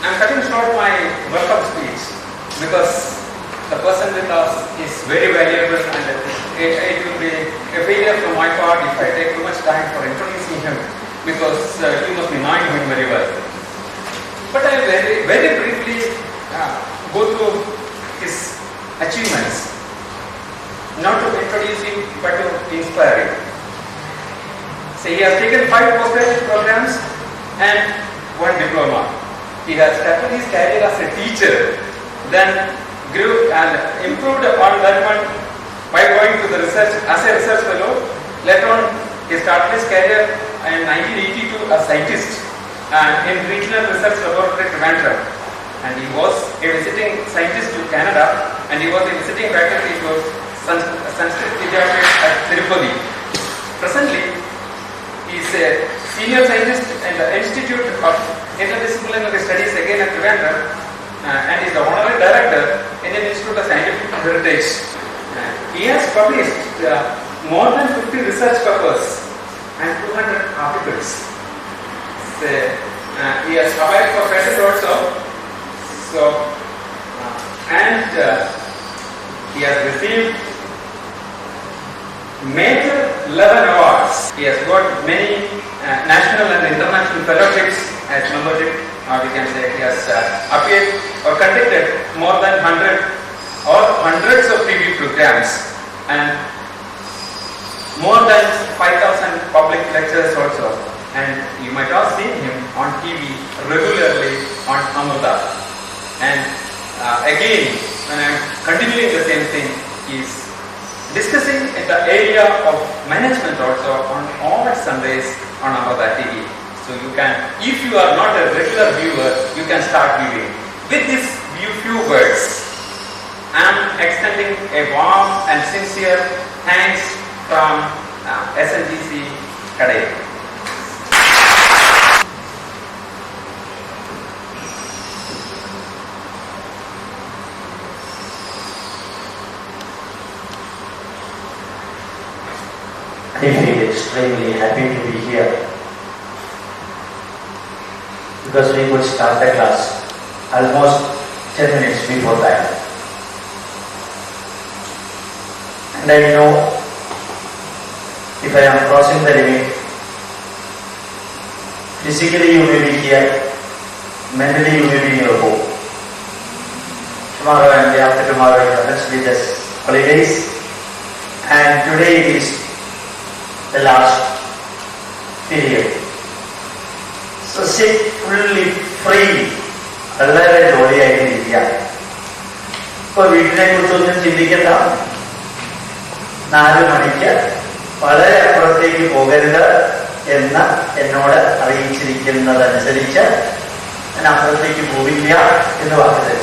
I'm cutting short my welcome speech because the person with us is very valuable, and it will be a failure from my part if I take too much time for introducing him, because you must be knowing him very well. But I will very briefly go through his achievements, not to introduce him but to inspire him. So he has taken 5 postgraduate programs and 1 diploma. He has started his career as a teacher, then grew and improved on that one by going to the research as a research fellow. Later on, he started his career in 1982 as scientist in Regional Research Laboratory Trivandrum, and he was a visiting scientist to Canada, and he was a visiting faculty to Sanskrit Vidyapeeth at Tirupati. Presently, he is a senior scientist in the Institute of Interdisciplinary Studies again at Trivandrum, and is the honorary director in the Institute of Scientific Heritage. He has published more than 50 research papers and 200 articles. So, he has applied for patent also. And he has received major 11 awards. He has got many national and international fellowships as membership, or we can say he has appeared or conducted more than 100 or hundreds of TV programs and more than 5,000 public lectures also. And you might have seen him on TV regularly on Amrita. And again, when I am continuing the same thing, he is discussing in the area of management also on all Sundays on Amrita TV. So you can, if you are not a regular viewer, you can start viewing. With these few words, I am extending a warm and sincere thanks from SNGC Kadai. I feel extremely happy to be here because we could start the class almost 10 minutes before that. And I know if I am crossing the limit, physically you may be here, mentally you may be in your home. Tomorrow and day after tomorrow it happens with us holidays, and today it is the last period. So sit fully free, വളരെ ജോലിയായിട്ടിരിക്കുക. ഇപ്പോൾ വീട്ടിനെ കുറിച്ചൊന്നും ചിന്തിക്കണ്ട. 4 മണിക്ക് വളരെ അപ്പുറത്തേക്ക് പോകരുത് എന്ന് എന്നോട് അറിയിച്ചിരിക്കുന്നതനുസരിച്ച് ഞാൻ അപ്പുറത്തേക്ക് പോവില്ല എന്ന് പറഞ്ഞത്.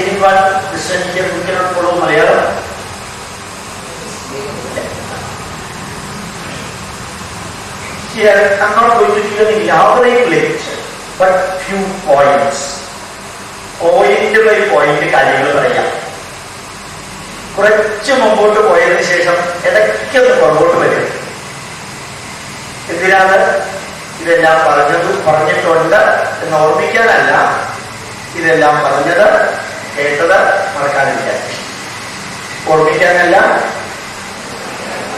എനിവൺ ക്രിസ്ത്യൻ കുട്ടികളോട് Malayalam here, I'm not going to give an elaborate lecture, but few points. Point by point കാര്യങ്ങൾ പറയാം. കുറച്ച് മുമ്പോട്ട് പോയതിനു ശേഷം ഇടയ്ക്കൊന്ന് പുറകോട്ട് വരും. എന്തിനാണ് ഇതെല്ലാം പറഞ്ഞിട്ടുണ്ട് എന്ന് ഓർമ്മിക്കാനല്ല, ഇതെല്ലാം പറഞ്ഞത് കേട്ടത് മറക്കാതിരിക്കാൻ. ഓർമ്മിക്കാനല്ല,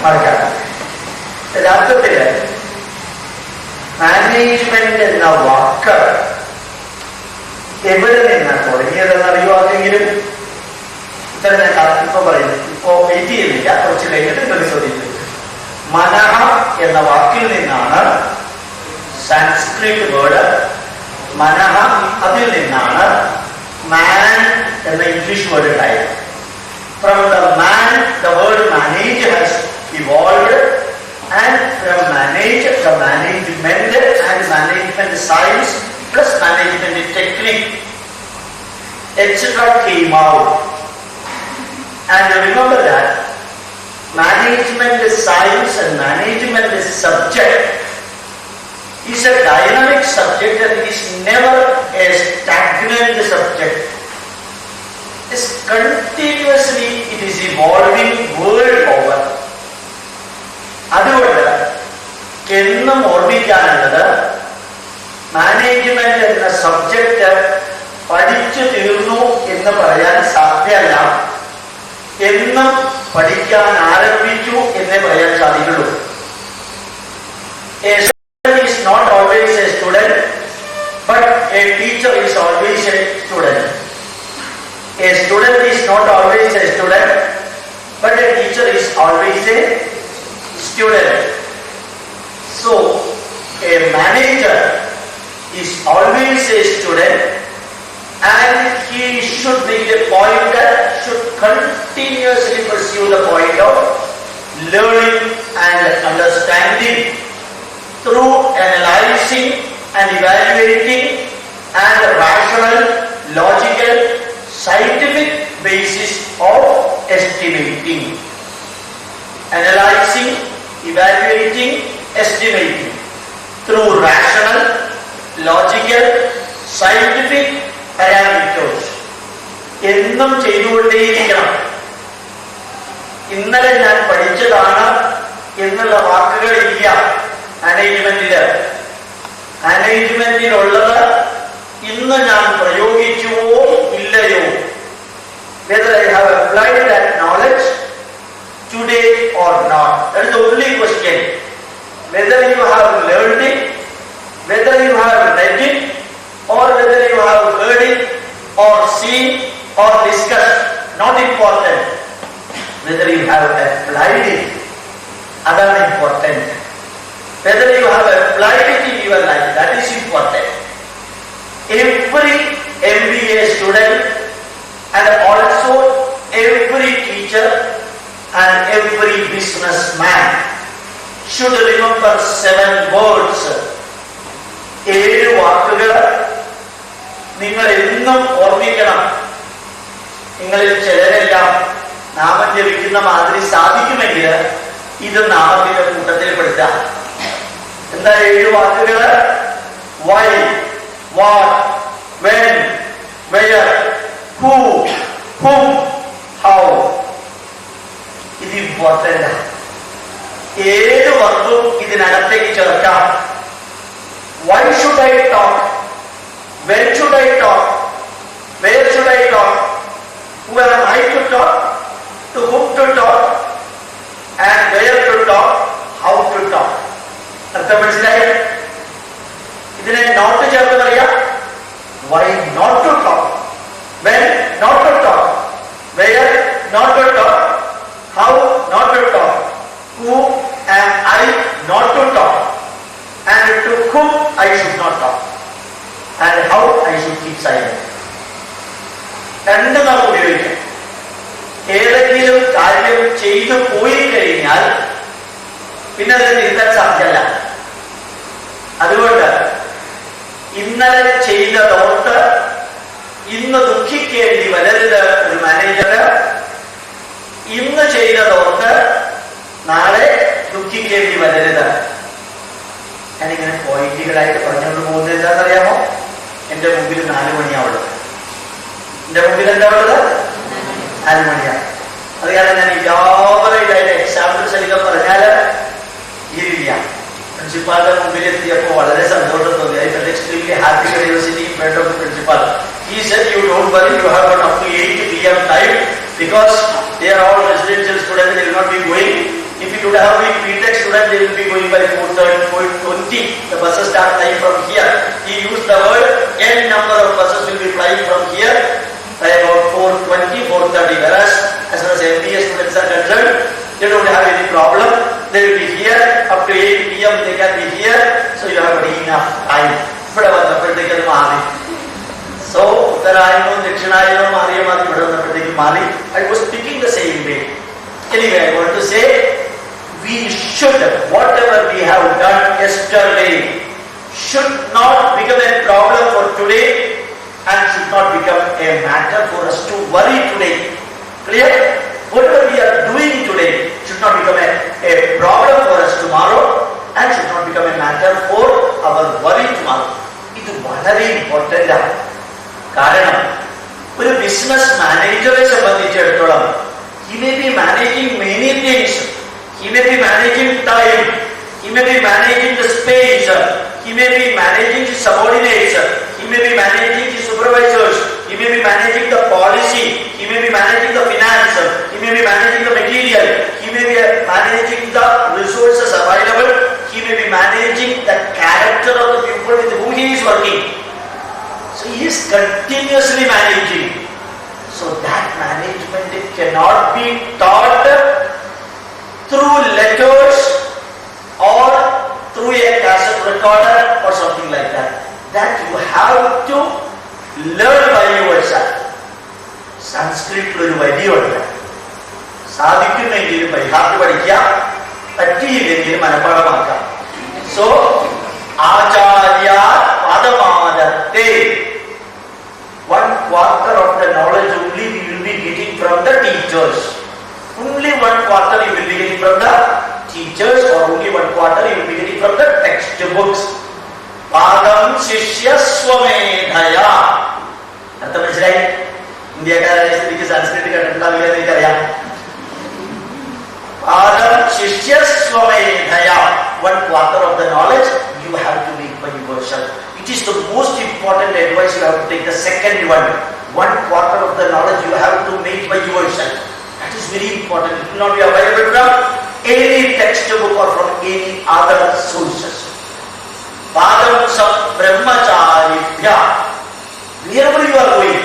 മറക്കാൻ. യഥാർത്ഥത്തില് മാനേജ്മെന്റ് എന്ന വാക്ക് എവിടെ നിന്നാണ് തുടങ്ങിയതെന്ന് അറിയോ? ആരെങ്കിലും ഇത്തരം ഞാൻ ഇപ്പൊ പറയുന്നു, ഇപ്പോ വെയിറ്റ് ചെയ്യുന്നില്ല, കുറച്ച് കഴിഞ്ഞിട്ട് പരിശോധിക്കും. മനഃ എന്ന വാക്കിൽ നിന്നാണ് സാൻസ്ക്രിറ്റ് വേർഡ് മനഃ, അതിൽ നിന്നാണ് മാൻ എന്ന ഇംഗ്ലീഷ് വേർഡ് ഉണ്ടായത്. From the man the word manage has evolved, and from manage, the management and management science plus management technique etc. came out. And remember that management science and management subject is a dynamic subject and is never a stagnant subject. It's continuously, it is evolving world over. അതുകൊണ്ട് എന്നും ഓർമ്മിക്കാനുള്ളത് management എന്ന subject പഠിച്ചു തീർന്നു എന്ന് പറയാൻ സാധ്യമല്ല. എന്നും പഠിക്കാൻ ആരംഭിച്ചു എന്നേ പറയാൻ സാധിക്കുള്ളൂ. A student is not always a student, but a teacher is always a student. A student is not always a student, but a teacher is always a student. So, a manager is always a student, and he should be the pointer, should continuously pursue the point of learning and understanding through analyzing and evaluating and rational, logical, scientific basis of estimating. Analyzing, evaluating, estimating through rational, logical, scientific parameters. എന്നും ചെയ്തുകൊണ്ടേയിരിക്കണം. ഇന്നലെ ഞാൻ പഠിച്ചതാണ് എന്നുള്ള വാക്കുകളില്ല മാനേജ്മെന്റില്. മാനേജ്മെന്റിലുള്ളത് ഇന്ന് ഞാൻ പ്രയോഗിച്ചുവോ ഇല്ലയോ. Whether I have applied that knowledge today or not. That is the only question. Whether you have learned it, whether you have read it, or whether you have heard it, or seen, or discussed, not important. Whether you have applied it, that is important. Whether you have applied it in your life, that is important. Every MBA student and also every teacher and every businessman should remember 7 words. 7 വാക്കുകൾ നിങ്ങൾ എന്നും ഓർമ്മിക്കണം. നിങ്ങളിൽ ചിലരെല്ലാം നാമം ജപിക്കുന്ന മാതിരി സാധിക്കുമെങ്കിൽ ഇത് നാമത്തിന്റെ കൂട്ടത്തിൽ പെടുത്താം. എന്താ 7 വാക്കുകൾ? Why, what, when, where, who, whom, how. ഇത് ഇമ്പോർട്ടന്റ്. 7 വർക്കും ഇതിനകത്തേക്ക് ചേർക്കാം. Why should I talk? When should I talk? Where should I talk? Who am I to talk? To whom to talk? And where to talk? How to talk? അർത്ഥം മനസ്സിലായി? ഇതിനെ not ചേർത്ത് പറയാം. Why not to talk? When not to talk? Where not to talk? How not to talk? Who am I not to talk? And to whom I should not talk? And how I should keep silent? രണ്ടും നമുക്ക് ഉപയോഗിക്കാം. ഏതെങ്കിലും കാര്യം ചെയ്തു പോയി കഴിഞ്ഞാൽ പിന്നെ അത് തിരുത്താൻ സാധ്യമല്ല. അതുകൊണ്ട് ഇന്നലെ ചെയ്തതോർത്ത് ഇന്ന് ദുഃഖിക്കേണ്ടി വരരുത് ഒരു മാനേജറ്. ഇന്ന് ചെയ്തതോർത്ത് നാളെ ദുഃഖിക്കേണ്ടി വരരുത്. ഞാനിങ്ങനെ പോയിന്റുകളായിട്ട് പറഞ്ഞുകൊണ്ട് പോകുന്നത് എന്താണെന്നറിയാമോ? എന്റെ മുമ്പിൽ 4 മണിയാവുള്ളത്. എന്റെ മുമ്പിൽ എന്താ ഉള്ളത്? 4 മണിയാണ്. അത് കാരണം ഞാൻ എല്ലാവരും എക്സാമ്പിൾ സഹിതം പറഞ്ഞാല് ഇരില്ല. പ്രിൻസിപ്പാളിന്റെ മുമ്പിൽ എത്തിയപ്പോൾ വളരെ സന്തോഷം തോന്നി. I felt extremely happy when I was sitting in front of the principal. He said, "You don't worry, you have got up to 8 PM time because they are all residential students, they will not be going. If it would have been BTech students, they will be going by 4:30, 4:20. The buses start flying from here." He used the word n number of buses will be flying from here by about 4:20, 4:30. Whereas as far as MBA students are concerned, they don't have any problem. They will be here up to 8 PM. They can be here, so you have enough time. ഇവിടെ വന്നപ്പോഴത്തേക്ക് അത് മാറി. So ഉത്തരായനോ ദക്ഷിണായനോ മാറിയ മാറി ഇവിടെ വന്നപ്പോഴത്തേക്ക് മാറി. I was speaking the same way. Anyway, I want to say we should, whatever we have done yesterday should not become a problem for today and should not become a matter for us to worry today. Clear? Whatever we are doing today should not become a problem for us tomorrow and should not become a matter for our worry tomorrow. ഇത് വളരെ important ആണ്. കാരണം ഒരു business മാനേജറെ സംബന്ധിച്ചിടത്തോളം he may be managing many things. He may be managing time. He may be managing the space. he may be managing his subordinates, he may be managing his supervisors, he may be managing the policy, he may be managing the finance, he may be managing the material, he may be managing the resources available, he may be managing the character of the people with whom he is working. So he is continuously managing. So that management cannot be taught through letters or through a cassette recorder or something like that. That you have to learn by yourself. Sanskrit ഒരു വരിയുണ്ട്. സാധിക്കുമെങ്കിലും പരിഹാരം പഠിക്കാം, പറ്റിയില്ലെങ്കിലും മനഃപ്പാഠമാക്കാം. So Acharya പാദമാദത്തെ, 1/4 of the knowledge only we will be getting from the teachers. Only 1/4 you will be getting from the teachers, or only 1/4 you will be getting from the textbooks. Padam Shishya Swamedhaya. അർത്ഥം മനസ്സിലായി? ഇന്ത്യക്കാരായ സ്ഥിതിക്ക് സംസ്കൃതി കണ്ടിട്ടുണ്ടാവില്ല എന്ന് എനിക്കറിയാം. Padam Shishya Swamedhaya. 1/4 of the knowledge you have to make by yourself. It is the most important advice. You have to take the second one. 1/4 of the knowledge you have to make by yourself. That is very important. It will not be available from any textbook or from any other sources. Padam Sat Brahmacharibhya. Wherever you are going,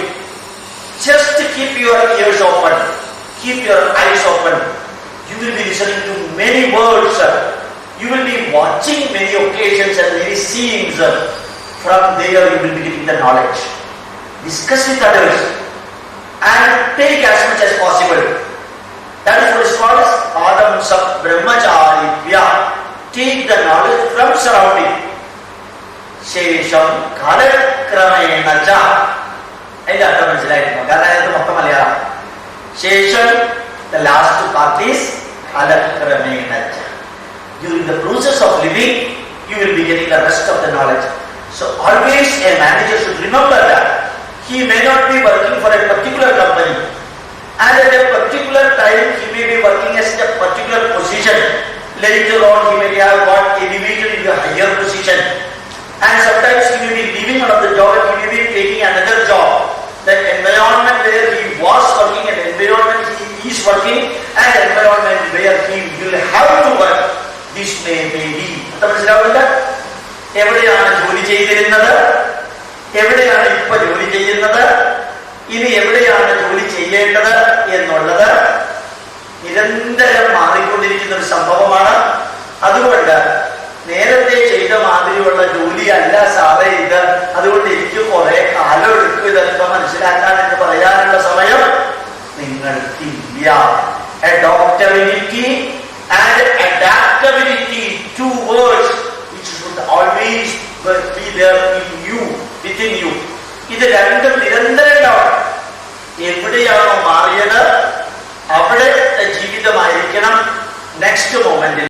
just keep your ears open, keep your eyes open. You will be listening to many words. You will be watching many occasions and many scenes. From there you will be getting the knowledge. Discuss with others and take as much as possible. That is what is called as Padam Sat Brahmacharibhya. Take the knowledge from surrounding. Shesham Kalakramenacha. അതിന്റെ അർത്ഥം മനസ്സിലായിരുന്നു, കാരണം അതിനകത്ത് മൊത്തം മലയാളം. ശേഷം the last part is Kalakramenacha. During the process of living, you will be getting the rest of the knowledge. So always a manager should remember that he may not be working for a particular company, and at a particular time he may be working as a particular position. Later on he may have got elevated into a higher position, and sometimes he may be leaving one of the job and he may be taking another job. The environment where he was working and environment he is working and environment where he will have to work, this may be. മനസ്സിലാവുന്നില്ല? എവിടെയാണ് ജോലി ചെയ്തിരുന്നത്, എവിടെയാണ് ഇപ്പൊ ജോലി ചെയ്യുന്നത്, ഇനി എവിടെയാണ് ജോലി ചെയ്യേണ്ടത് എന്നുള്ളത് നിരന്തരം മാറിക്കൊണ്ടിരിക്കുന്ന ഒരു സംഭവമാണ്. അതുകൊണ്ട് നേരത്തെ ചെയ്ത മാതിരിയുള്ള ജോലിയല്ല സാറേ ഇത്, അതുകൊണ്ട് എനിക്ക് കുറെ കാലം എടുക്കും ഇതൊക്കെ മനസ്സിലാക്കാൻ എന്ന് പറയാനുള്ള സമയം നിങ്ങൾക്കില്ല. Adaptability and adaptability, 2 words which should always be there in you, within you. ഇത് രണ്ടും നിരന്തരം ഉണ്ടാവണം. എവിടെയാണോ മാറിയത് അവിടെ ജീവിതമായിരിക്കണം നെക്സ്റ്റ് മൊമെന്റിൽ.